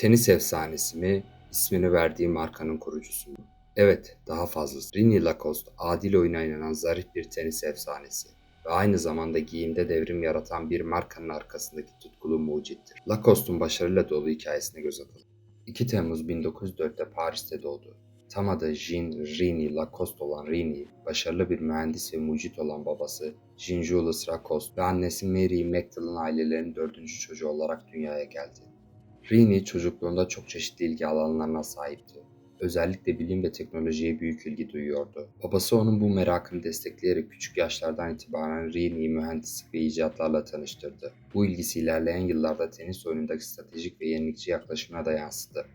Tenis efsanesi mi, ismini verdiği markanın kurucusu mu? Evet, daha fazlası. Rini Lacoste, adil oyuna inanan zarif bir tenis efsanesi ve aynı zamanda giyimde devrim yaratan bir markanın arkasındaki tutkulu mucittir. Lacoste'un başarıyla dolu hikayesine göz atalım. 2 Temmuz 1904'te Paris'te doğdu. Tam adı Jean Rini Lacoste olan Rini, başarılı bir mühendis ve mucit olan babası Jean-Jules Lacoste ve annesi Mary Magdalen ailelerinin 4. çocuğu olarak dünyaya geldi. Rini çocukluğunda çok çeşitli ilgi alanlarına sahipti. Özellikle bilim ve teknolojiye büyük ilgi duyuyordu. Babası onun bu merakını destekleyerek küçük yaşlardan itibaren Rini'yi mühendislik ve icatlarla tanıştırdı. Bu ilgisi ilerleyen yıllarda tenis oyunundaki stratejik ve yenilikçi yaklaşımına da yansıdı.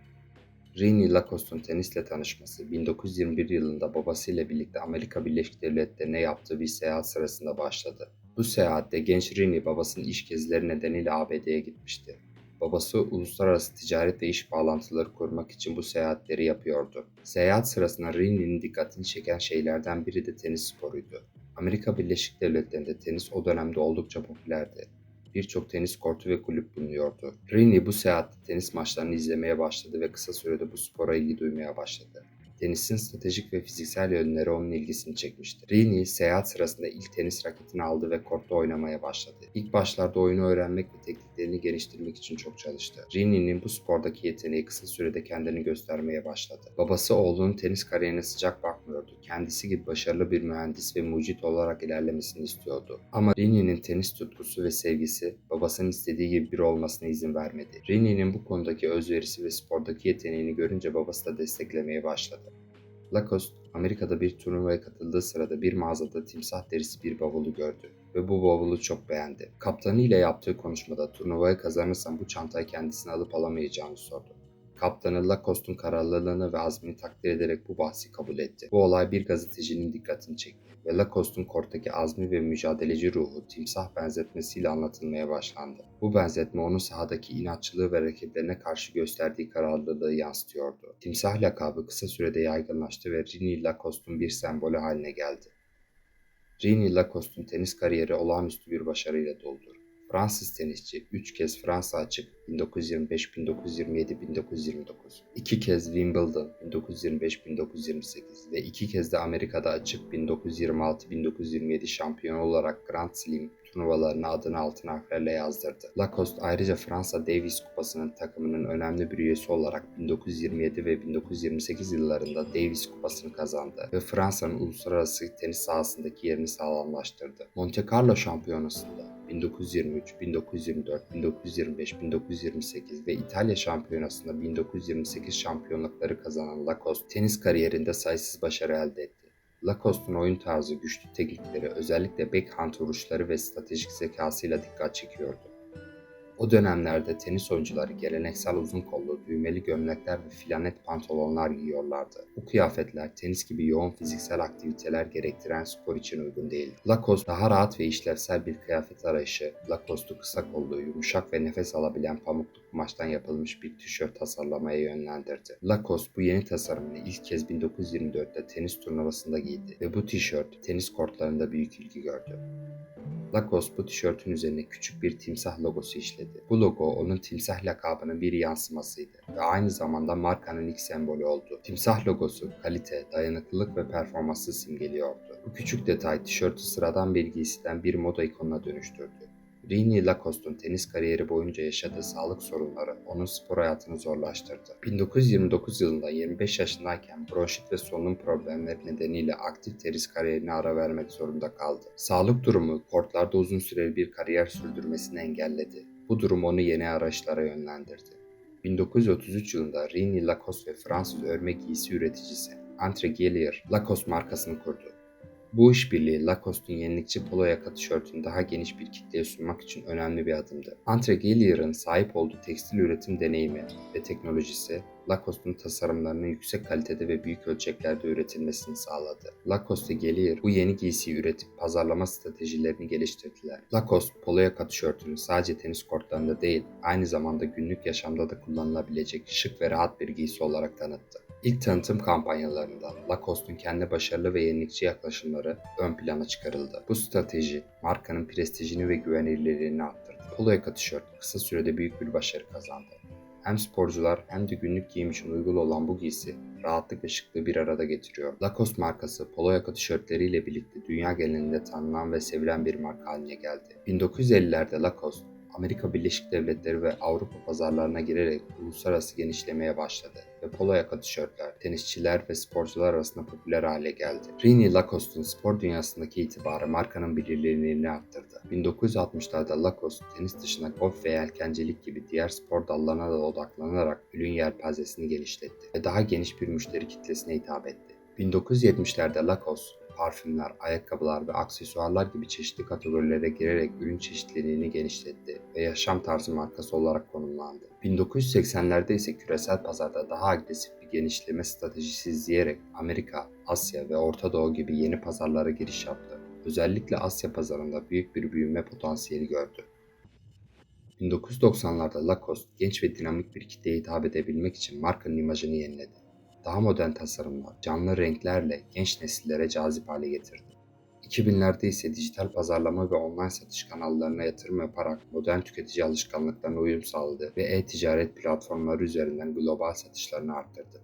Rini Lacoste'un tenisle tanışması 1921 yılında babasıyla birlikte Amerika Birleşik Devletleri'ne yaptığı bir seyahat sırasında başladı. Bu seyahatte genç Rini babasının iş gezileri nedeniyle ABD'ye gitmişti. Babası uluslararası ticaret ve iş bağlantıları kurmak için bu seyahatleri yapıyordu. Seyahat sırasında Rini'nin dikkatini çeken şeylerden biri de tenis sporuydu. Amerika Birleşik Devletleri'nde tenis o dönemde oldukça popülerdi. Birçok tenis kortu ve kulüp bulunuyordu. Rini bu seyahatte tenis maçlarını izlemeye başladı ve kısa sürede bu spora ilgi duymaya başladı. Tenisin stratejik ve fiziksel yönleri onun ilgisini çekmişti. Rini seyahat sırasında ilk tenis raketini aldı ve kortta oynamaya başladı. İlk başlarda oyunu öğrenmek ve tekniklerini geliştirmek için çok çalıştı. Rini'nin bu spordaki yeteneği kısa sürede kendini göstermeye başladı. Babası oğlunun tenis kariyerine sıcak bakmıyordu. Kendisi gibi başarılı bir mühendis ve mucit olarak ilerlemesini istiyordu. Ama Rini'nin tenis tutkusu ve sevgisi babasının istediği gibi biri olmasına izin vermedi. Rini'nin bu konudaki özverisi ve spordaki yeteneğini görünce babası da desteklemeye başladı. Lacoste, Amerika'da bir turnuvaya katıldığı sırada bir mağazada timsah derisi bir bavulu gördü ve bu bavulu çok beğendi. Kaptanı ile yaptığı konuşmada turnuvayı kazanırsam bu çantayı kendisine alıp alamayacağını sordu. Kaptanı Lacoste'un kararlılığını ve azmini takdir ederek bu bahsi kabul etti. Bu olay bir gazetecinin dikkatini çekti ve Lacoste'un korttaki azmi ve mücadeleci ruhu timsah benzetmesiyle anlatılmaya başlandı. Bu benzetme onun sahadaki inatçılığı ve rakiplerine karşı gösterdiği kararlılığı yansıtıyordu. Timsah lakabı kısa sürede yaygınlaştı ve Rini Lacoste'un bir sembolü haline geldi. Rini Lacoste'un tenis kariyeri olağanüstü bir başarıyla doldu. Fransız tenisçi 3 kez Fransa Açık 1925, 1927, 1929, 2 kez Wimbledon 1925, 1928 ve 2 kez de Amerika'da Açık 1926, 1927 şampiyonu olarak Grand Slam turnuvalarına adını altın harflerle yazdırdı. Lacoste ayrıca Fransa Davis Kupası'nın takımının önemli bir üyesi olarak 1927 ve 1928 yıllarında Davis Kupası'nı kazandı ve Fransa'nın uluslararası tenis sahasındaki yerini sağlamlaştırdı. Monte Carlo Şampiyonası'nda 1923, 1924, 1925, 1928 ve İtalya Şampiyonası'nda 1928 şampiyonlukları kazanan Lacoste tenis kariyerinde sayısız başarı elde etti. Lacoste'un oyun tarzı, güçlü teknikleri, özellikle backhand vuruşları ve stratejik zekasıyla dikkat çekiyordu. O dönemlerde tenis oyuncuları geleneksel uzun kollu, düğmeli gömlekler ve flanet pantolonlar giyiyorlardı. Bu kıyafetler tenis gibi yoğun fiziksel aktiviteler gerektiren spor için uygun değildi. Lacoste daha rahat ve işlevsel bir kıyafet arayışı, Lacoste'u kısa kollu, yumuşak ve nefes alabilen pamuklu kumaştan yapılmış bir tişört tasarlamaya yönlendirdi. Lacoste bu yeni tasarımını ilk kez 1924'te tenis turnuvasında giydi ve bu tişört tenis kortlarında büyük ilgi gördü. Lacoste bu tişörtün üzerine küçük bir timsah logosu işledi. Bu logo onun timsah lakabının bir yansımasıydı ve aynı zamanda markanın ilk sembolü oldu. Timsah logosu kalite, dayanıklılık ve performansı simgeliyordu. Bu küçük detay tişörtü sıradan bir giysiden bir moda ikonuna dönüştürdü. Rini Lacoste'un tenis kariyeri boyunca yaşadığı sağlık sorunları onun spor hayatını zorlaştırdı. 1929 yılında 25 yaşındayken bronşit ve solunum problemleri nedeniyle aktif tenis kariyerine ara vermek zorunda kaldı. Sağlık durumu kortlarda uzun süreli bir kariyer sürdürmesini engelledi. Bu durum onu yeni araçlara yönlendirdi. 1933 yılında Rini Lacoste ve Fransız örme giysi üreticisi Andre Gellier Lacoste markasını kurdu. Bu işbirliği Lacoste'un yenilikçi polo yaka tişörtünü daha geniş bir kitleye sunmak için önemli bir adımdı. Andre Gellier'in sahip olduğu tekstil üretim deneyimi ve teknolojisi, Lacoste'un tasarımlarının yüksek kalitede ve büyük ölçeklerde üretilmesini sağladı. Lacoste ve Gellier bu yeni giysiyi üretip pazarlama stratejilerini geliştirdiler. Lacoste, polo yaka tişörtünü sadece tenis kortlarında değil, aynı zamanda günlük yaşamda da kullanılabilecek şık ve rahat bir giysi olarak tanıttı. İlk tanıtım kampanyalarında Lacoste'un kendi başarılı ve yenilikçi yaklaşımları ön plana çıkarıldı. Bu strateji markanın prestijini ve güvenilirliğini arttırdı. Polo yaka tişört kısa sürede büyük bir başarı kazandı. Hem sporcular hem de günlük giyim için uygun olan bu giysi rahatlık ve şıklığı bir arada getiriyor. Lacoste markası polo yaka tişörtleriyle birlikte dünya genelinde tanınan ve sevilen bir marka haline geldi. 1950'lerde Lacoste, Amerika Birleşik Devletleri ve Avrupa pazarlarına girerek uluslararası genişlemeye başladı ve polo yaka tişörtler, tenisçiler ve sporcular arasında popüler hale geldi. René Lacoste'un spor dünyasındaki itibarı markanın bilinirliğini arttırdı. 1960'larda Lacoste, tenis dışında golf ve yelkencilik gibi diğer spor dallarına da odaklanarak ürün yelpazesini genişletti ve daha geniş bir müşteri kitlesine hitap etti. 1970'lerde Lacoste, parfümler, ayakkabılar ve aksesuarlar gibi çeşitli kategorilere girerek ürün çeşitliliğini genişletti ve yaşam tarzı markası olarak konumlandı. 1980'lerde ise küresel pazarda daha agresif bir genişleme stratejisi izleyerek Amerika, Asya ve Orta Doğu gibi yeni pazarlara giriş yaptı. Özellikle Asya pazarında büyük bir büyüme potansiyeli gördü. 1990'larda Lacoste, genç ve dinamik bir kitleye hitap edebilmek için markanın imajını yeniledi. Daha modern tasarımlar, canlı renklerle genç nesillere cazip hale getirdi. 2000'lerde ise dijital pazarlama ve online satış kanallarına yatırım yaparak modern tüketici alışkanlıklarına uyum sağladı ve e-ticaret platformları üzerinden global satışlarını arttırdı.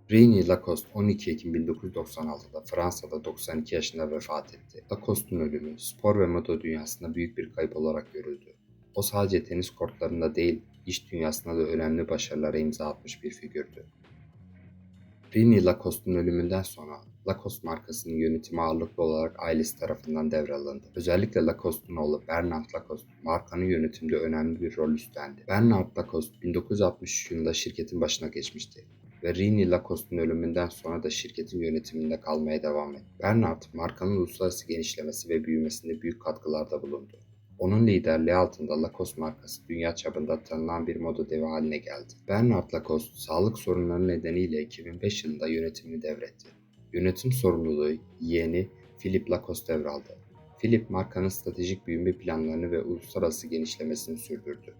René Lacoste 12 Ekim 1996'da Fransa'da 92 yaşında vefat etti. Lacoste'un ölümü spor ve moda dünyasında büyük bir kayıp olarak görüldü. O sadece tenis kortlarında değil, iş dünyasında da önemli başarılara imza atmış bir figürdü. René Lacoste'un ölümünden sonra Lacoste markasının yönetimi ağırlıklı olarak ailesi tarafından devralındı. Özellikle Lacoste'un oğlu Bernard Lacoste markanın yönetiminde önemli bir rol üstlendi. Bernard Lacoste 1963 yılında şirketin başına geçmişti ve René Lacoste'un ölümünden sonra da şirketin yönetiminde kalmaya devam etti. Bernard, markanın uluslararası genişlemesi ve büyümesinde büyük katkılarda bulundu. Onun liderliği altında Lacoste markası dünya çapında tanınan bir moda devi haline geldi. Bernard Lacoste, sağlık sorunları nedeniyle 2005 yılında yönetimini devretti. Yönetim sorumluluğu yeğeni Philippe Lacoste devraldı. Philippe, markanın stratejik büyüme planlarını ve uluslararası genişlemesini sürdürdü.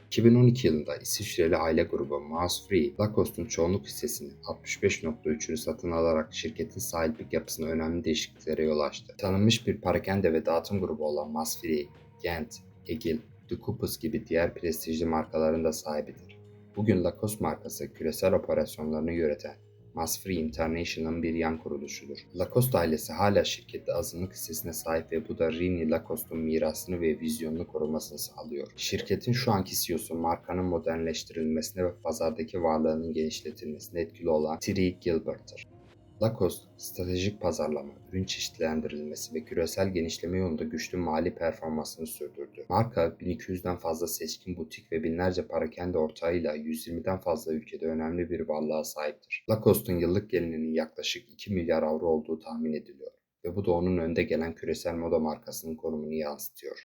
2012 yılında İsviçreli aile grubu Maus Free, Lacoste'un çoğunluk hissesini 65.3'ünü satın alarak şirketin sahiplik yapısına önemli değişikliklere yol açtı. Tanınmış bir parakende ve dağıtım grubu olan Maus Free, Gent, Egil, De Coupes gibi diğer prestijli markaların da sahibidir. Bugün Lacoste markası küresel operasyonlarını yöneten Mass Free International'ın bir yan kuruluşudur. Lacoste ailesi hala şirkette azınlık hissesine sahip ve bu da René Lacoste'un mirasını ve vizyonunu korumasını sağlıyor. Şirketin şu anki CEO'su markanın modernleştirilmesine ve pazardaki varlığının genişletilmesine etkili olan Thierry Gilbert'tir. Lacoste, stratejik pazarlama, ürün çeşitlendirilmesi ve küresel genişleme yolunda güçlü mali performansını sürdürdü. Marka, 1200'den fazla seçkin butik ve binlerce parakende ortağıyla 120'den fazla ülkede önemli bir varlığa sahiptir. Lacoste'un yıllık gelirinin yaklaşık 2 milyar avro olduğu tahmin ediliyor ve bu da onun önde gelen küresel moda markasının konumunu yansıtıyor.